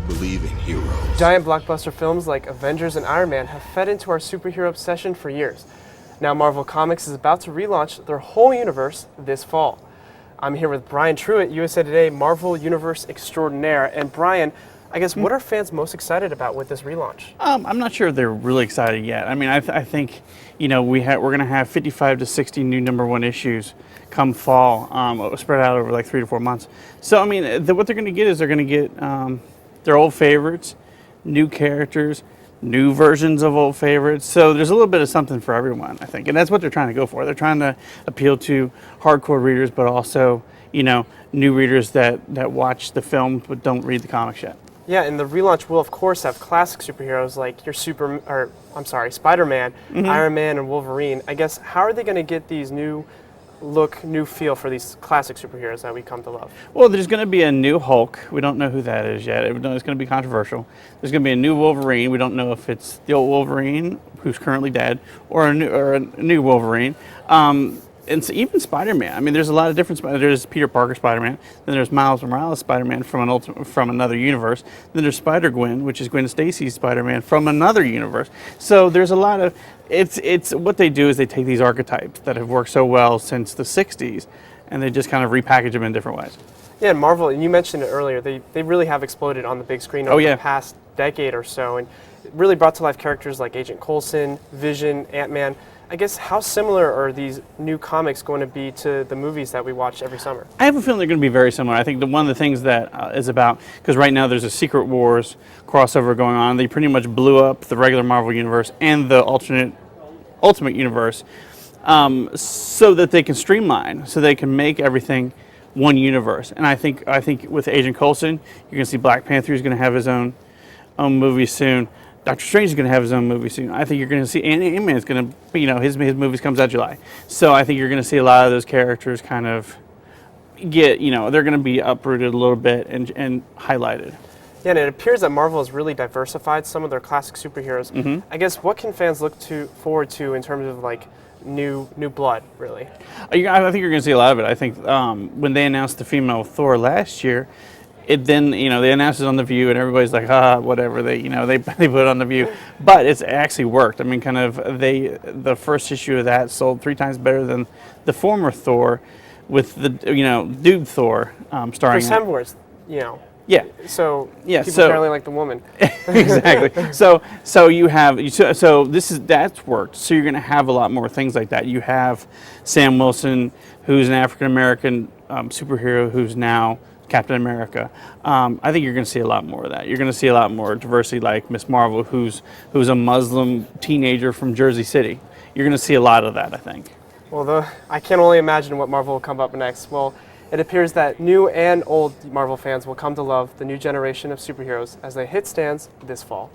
believe in heroes. Giant blockbuster films like Avengers and Iron Man have fed into our superhero obsession for years. Now Marvel Comics is about to relaunch their whole universe this fall. I'm here with Brian Truitt, USA Today Marvel Universe extraordinaire. And Brian, I guess what are fans most excited about with this relaunch? I'm not sure if they're really excited yet. I mean, I think, you know, we're going to have 55 to 60 new #1 issues come fall, spread out over like 3 to 4 months. So, I mean, what they're going to get is they're going to get their old favorites, new characters, new versions of old favorites. So there's a little bit of something for everyone, I think. And that's what they're trying to go for. They're trying to appeal to hardcore readers, but also, you know, new readers that watch the film but don't read the comics yet. Yeah, and the relaunch will, of course, have classic superheroes like your Spider-Man, Iron Man, and Wolverine. I guess, how are they going to get these new look, new feel for these classic superheroes that we come to love? Well, there's going to be a new Hulk. We don't know who that is yet. It's going to be controversial. There's going to be a new Wolverine. We don't know if it's the old Wolverine, who's currently dead, or a new Wolverine. And so even Spider-Man. I mean, there's a lot of different. There's Peter Parker Spider-Man. Then there's Miles Morales Spider-Man from another universe. Then there's Spider-Gwen, which is Gwen Stacy's Spider-Man from another universe. So there's a lot of. It's what they do is they take these archetypes that have worked so well since the '60s, and they just kind of repackage them in different ways. Yeah, and Marvel, and you mentioned it earlier, they really have exploded on the big screen over the past decade or so, and it really brought to life characters like Agent Coulson, Vision, Ant-Man. I guess, how similar are these new comics going to be to the movies that we watch every summer? I have a feeling they're going to be very similar. I think one of the things that is about, because right now there's a Secret Wars crossover going on. They pretty much blew up the regular Marvel universe and the Ultimate Universe so that they can streamline, so they can make everything one universe. And I think with Agent Coulson, you're going to see Black Panther is going to have his own movie soon. Doctor Strange is going to have his own movie soon. I think you're going to see Ant-Man is going to, you know, his movies comes out July. So I think you're going to see a lot of those characters kind of get, you know, they're going to be uprooted a little bit and highlighted. Yeah, and it appears that Marvel has really diversified some of their classic superheroes. I guess, what can fans look forward to in terms of like new blood, really? I think you're going to see a lot of it. I think when they announced the female Thor last year, then, you know, they announced it on The View, and everybody's like, whatever. They put it on The View, but it's actually worked. I mean, kind of the first issue of that sold 3 times better than the former Thor, with the dude Thor starring. Chris Hemsworth, you know. Yeah. So people apparently like the woman. Exactly. So that's worked. So you're going to have a lot more things like that. You have Sam Wilson, who's an African American superhero, who's now Captain America. I think you're going to see a lot more of that. You're going to see a lot more diversity, like Miss Marvel, who's a Muslim teenager from Jersey City. You're going to see a lot of that, I think. Well, I can only imagine what Marvel will come up next. Well, it appears that new and old Marvel fans will come to love the new generation of superheroes as they hit stands this fall.